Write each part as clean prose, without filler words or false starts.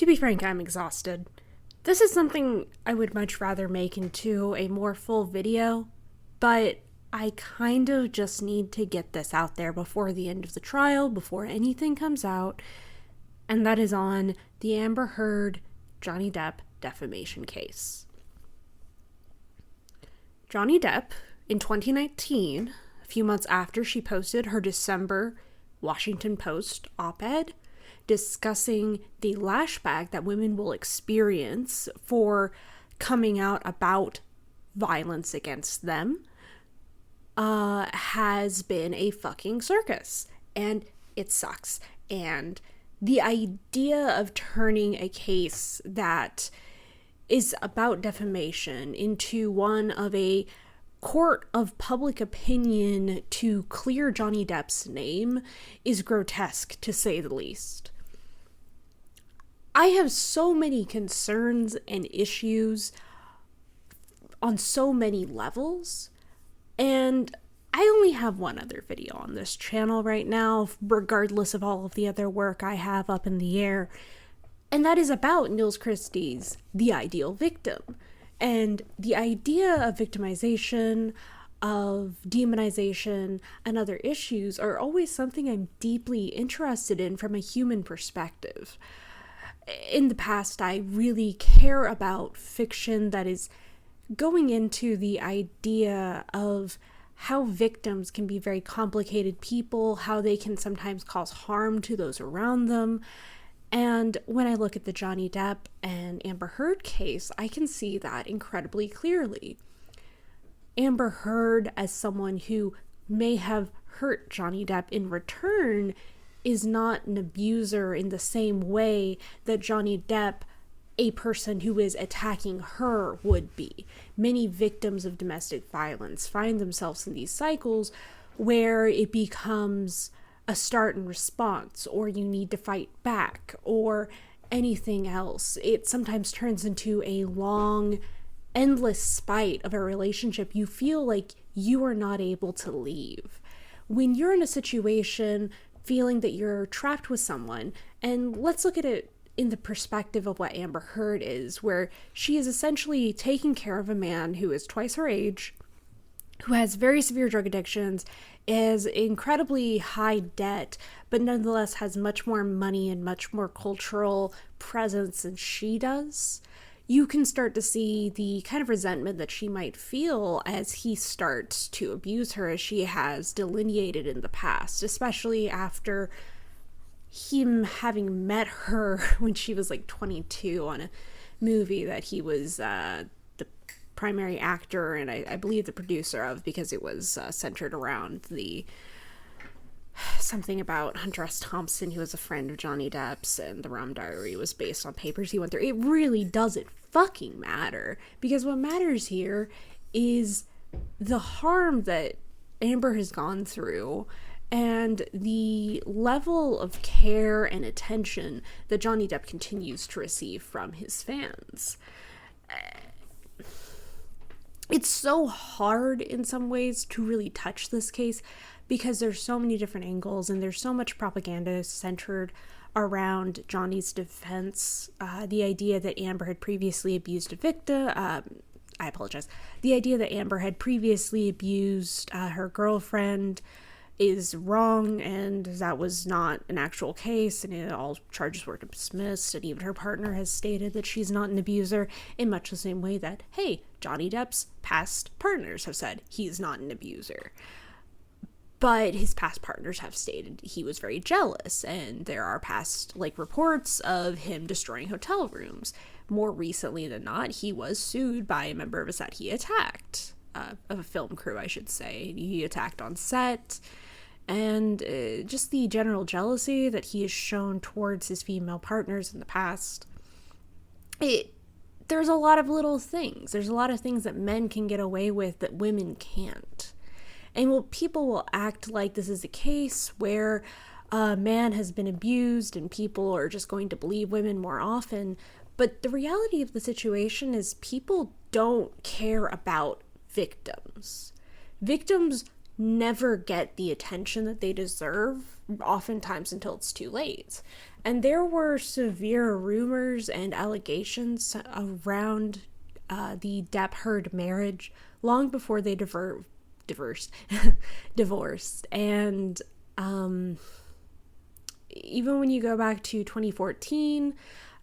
To be frank, I'm exhausted. This is something I would much rather make into a more full video, but I kind of just need to get this out there before the end of the trial, before anything comes out, and that is on the Amber Heard Johnny Depp defamation case. Johnny Depp, in 2019, a few months after she posted her December Washington Post op-ed, discussing the lashback that women will experience for coming out about violence against them, has been a fucking circus. And it sucks. And the idea of turning a case that is about defamation into one of a court of public opinion to clear Johnny Depp's name is grotesque, to say the least. I have so many concerns and issues on so many levels, and I only have one other video on this channel right now, regardless of all of the other work I have up in the air, and that is about Nils Christie's The Ideal Victim. And the idea of victimization, of demonization, and other issues are always something I'm deeply interested in from a human perspective. In the past, I really care about fiction that is going into the idea of how victims can be very complicated people, how they can sometimes cause harm to those around them. And when I look at the Johnny Depp and Amber Heard case, I can see that incredibly clearly. Amber Heard, as someone who may have hurt Johnny Depp in return, is not an abuser in the same way that Johnny Depp, a person who is attacking her, would be. Many victims of domestic violence find themselves in these cycles where it becomes a start and response, or you need to fight back, or anything else. It sometimes turns into a long, endless spite of a relationship you feel like you are not able to leave. When you're in a situation feeling that you're trapped with someone, and let's look at it in the perspective of what Amber Heard is, where she is essentially taking care of a man who is twice her age, who has very severe drug addictions, is incredibly high debt, but nonetheless has much more money and much more cultural presence than she does. You can start to see the kind of resentment that she might feel as he starts to abuse her, as she has delineated in the past, especially after him having met her when she was like 22 on a movie that he was the primary actor and I believe the producer of, because it was centered around something about Hunter S. Thompson, who was a friend of Johnny Depp's, and the Rum Diary was based on papers he went through. It really doesn't fucking matter, because what matters here is the harm that Amber has gone through and the level of care and attention that Johnny Depp continues to receive from his fans. It's so hard in some ways to really touch this case because there's so many different angles and there's so much propaganda centered around Johnny's defense. The idea that Amber had previously abused a victim, the idea that Amber had previously abused her girlfriend is wrong, and that was not an actual case, and all charges were dismissed, and even her partner has stated that she's not an abuser, in much the same way that, hey, Johnny Depp's past partners have said he's not an abuser. But his past partners have stated he was very jealous, and there are past reports of him destroying hotel rooms. More recently than not, he was sued by a member of a set he attacked, of a film crew, I should say. He attacked on set, and just the general jealousy that he has shown towards his female partners in the past. There's a lot of little things. There's a lot of things that men can get away with that women can't. And people will act like this is a case where a man has been abused and people are just going to believe women more often. But the reality of the situation is people don't care about victims. Victims never get the attention that they deserve, oftentimes until it's too late. And there were severe rumors and allegations around the Depp Heard marriage long before they divorced. And even when you go back to 2014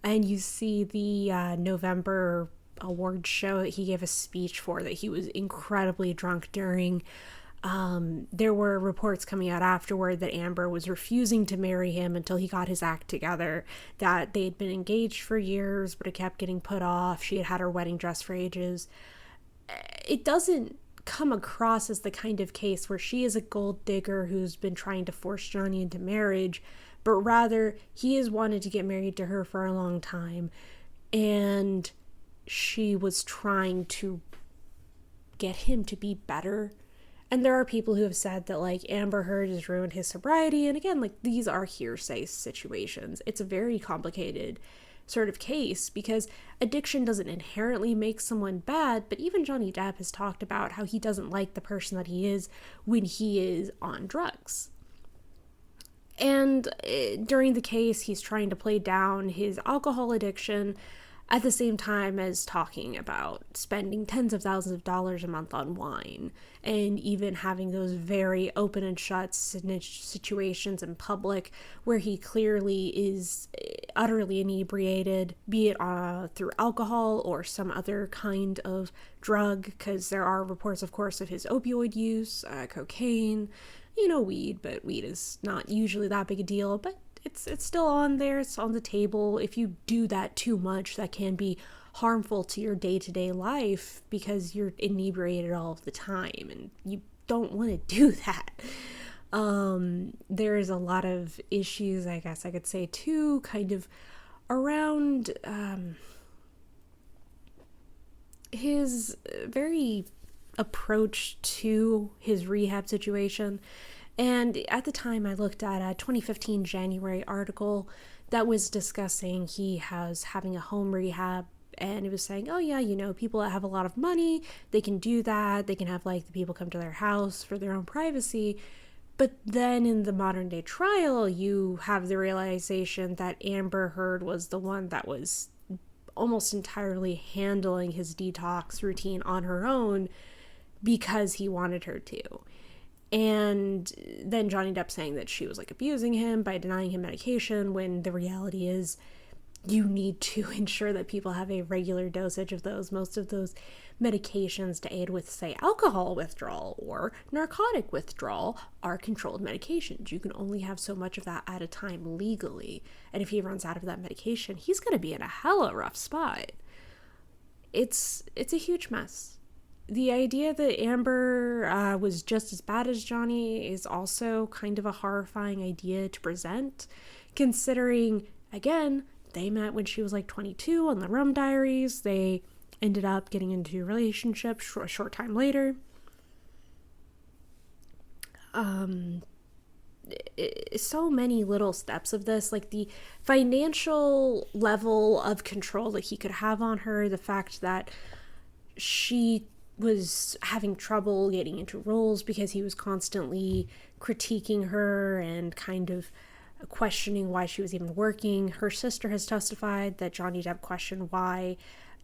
and you see the November award show that he gave a speech for that he was incredibly drunk during, there were reports coming out afterward that Amber was refusing to marry him until he got his act together, that they had been engaged for years, but it kept getting put off. She had had her wedding dress for ages. It doesn't come across as the kind of case where she is a gold digger who's been trying to force Johnny into marriage, but rather he has wanted to get married to her for a long time, and she was trying to get him to be better. And there are people who have said that, like, Amber Heard has ruined his sobriety. And again, like, these are hearsay situations. It's a very complicated sort of case because addiction doesn't inherently make someone bad. But even Johnny Depp has talked about how he doesn't like the person that he is when he is on drugs. And during the case, he's trying to play down his alcohol addiction at the same time as talking about spending tens of thousands of dollars a month on wine, and even having those very open and shut situations in public where he clearly is utterly inebriated, be it through alcohol or some other kind of drug, because there are reports, of course, of his opioid use, cocaine, weed, but weed is not usually that big a deal, but it's still on there, it's on the table. If you do that too much, that can be harmful to your day-to-day life because you're inebriated all of the time, and you don't want to do that. There is a lot of issues, I guess I could say, too, kind of around his very approach to his rehab situation. And at the time, I looked at a 2015 January article that was discussing he was having a home rehab, and it was saying, oh yeah, people that have a lot of money, they can do that. They can have, like, the people come to their house for their own privacy. But then in the modern day trial, you have the realization that Amber Heard was the one that was almost entirely handling his detox routine on her own because he wanted her to. And then Johnny Depp saying that she was, like, abusing him by denying him medication, when the reality is you need to ensure that people have a regular dosage of those. Most of those medications to aid with, say, alcohol withdrawal or narcotic withdrawal are controlled medications. You can only have so much of that at a time legally. And if he runs out of that medication, he's going to be in a hella rough spot. It's a huge mess. The idea that Amber was just as bad as Johnny is also kind of a horrifying idea to present, considering, again, they met when she was like 22 on the Rum Diaries. They ended up getting into a relationship a short time later. So many little steps of this, like the financial level of control that he could have on her, the fact that she was having trouble getting into roles because he was constantly critiquing her and kind of questioning why she was even working. Her sister has testified that Johnny Depp questioned why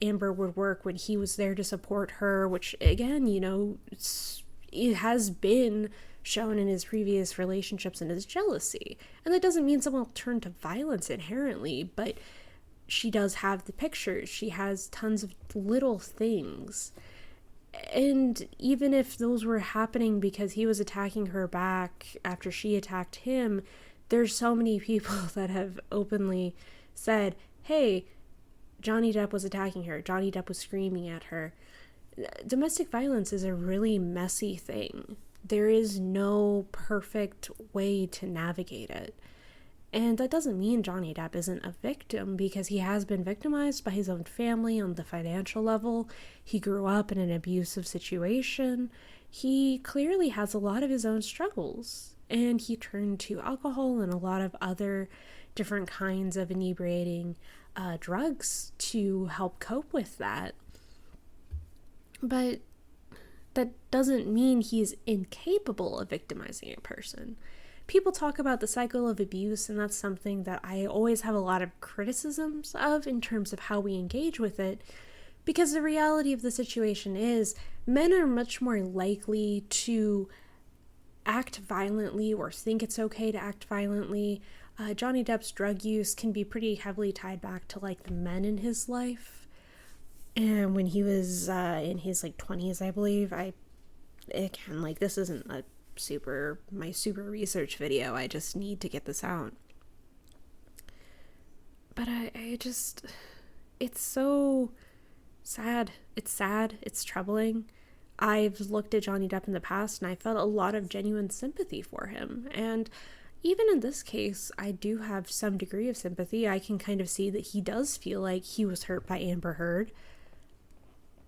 Amber would work when he was there to support her, which, again, it has been shown in his previous relationships and his jealousy. And that doesn't mean someone will turn to violence inherently, but she does have the pictures. She has tons of little things. And even if those were happening because he was attacking her back after she attacked him, there's so many people that have openly said, hey, Johnny Depp was attacking her. Johnny Depp was screaming at her. Domestic violence is a really messy thing. There is no perfect way to navigate it. And that doesn't mean Johnny Depp isn't a victim, because he has been victimized by his own family on the financial level. He grew up in an abusive situation. He clearly has a lot of his own struggles. And he turned to alcohol and a lot of other different kinds of inebriating drugs to help cope with that. But that doesn't mean he's incapable of victimizing a person. people talk about the cycle of abuse, and that's something that I always have a lot of criticisms of in terms of how we engage with it. Because the reality of the situation is, men are much more likely to act violently or think it's okay to act violently. Johnny Depp's drug use can be pretty heavily tied back to like the men in his life. And when he was in his like 20s, I believe, this isn't my super research video. I just need to get this out. But I just, it's so sad. It's sad. It's troubling. I've looked at Johnny Depp in the past and I felt a lot of genuine sympathy for him. And even in this case, I do have some degree of sympathy. I can kind of see that he does feel like he was hurt by Amber Heard.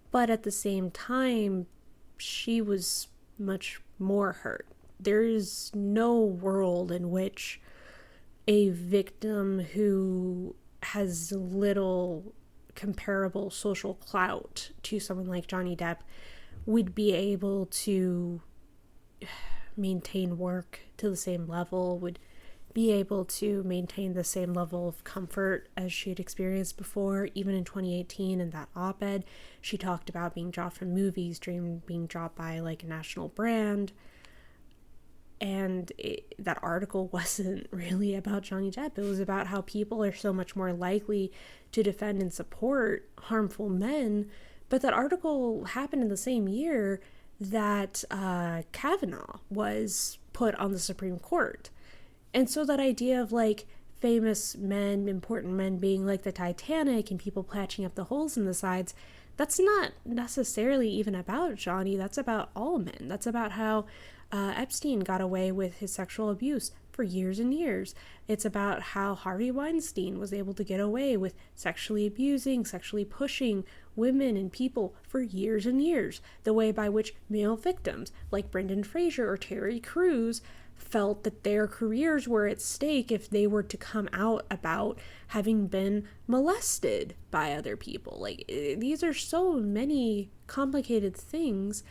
But at the same time, she was much more hurt. There's no world in which a victim who has little comparable social clout to someone like Johnny Depp would be able to maintain work to the same level, would be able to maintain the same level of comfort as she had experienced before. Even in 2018 in that op-ed, she talked about being dropped from movies, being dropped by like a national brand. And that article wasn't really about Johnny Depp. It was about how people are so much more likely to defend and support harmful men. But that article happened in the same year that Kavanaugh was put on the Supreme Court. And so that idea of like famous men, important men being like the Titanic and people patching up the holes in the sides, that's not necessarily even about Johnny. That's about all men. That's about how Epstein got away with his sexual abuse for years and years. It's about how Harvey Weinstein was able to get away with sexually abusing, sexually pushing women and people for years and years. The way by which male victims like Brendan Fraser or Terry Crews felt that their careers were at stake if they were to come out about having been molested by other people. Like, these are so many complicated things.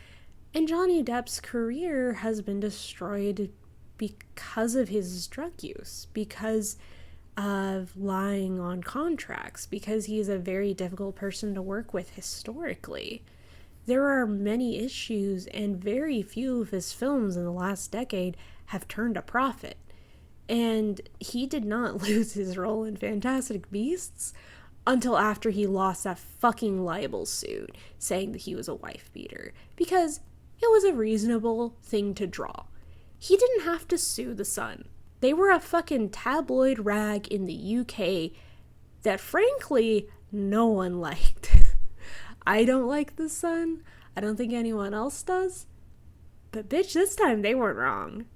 And Johnny Depp's career has been destroyed because of his drug use, because of lying on contracts, because he's a very difficult person to work with historically. There are many issues, and very few of his films in the last decade have turned a profit. And he did not lose his role in Fantastic Beasts until after he lost that fucking libel suit saying that he was a wife beater, because it was a reasonable thing to draw. He didn't have to sue The Sun. They were a fucking tabloid rag in the UK that frankly no one liked. I don't like The Sun. I don't think anyone else does. But bitch, this time they weren't wrong.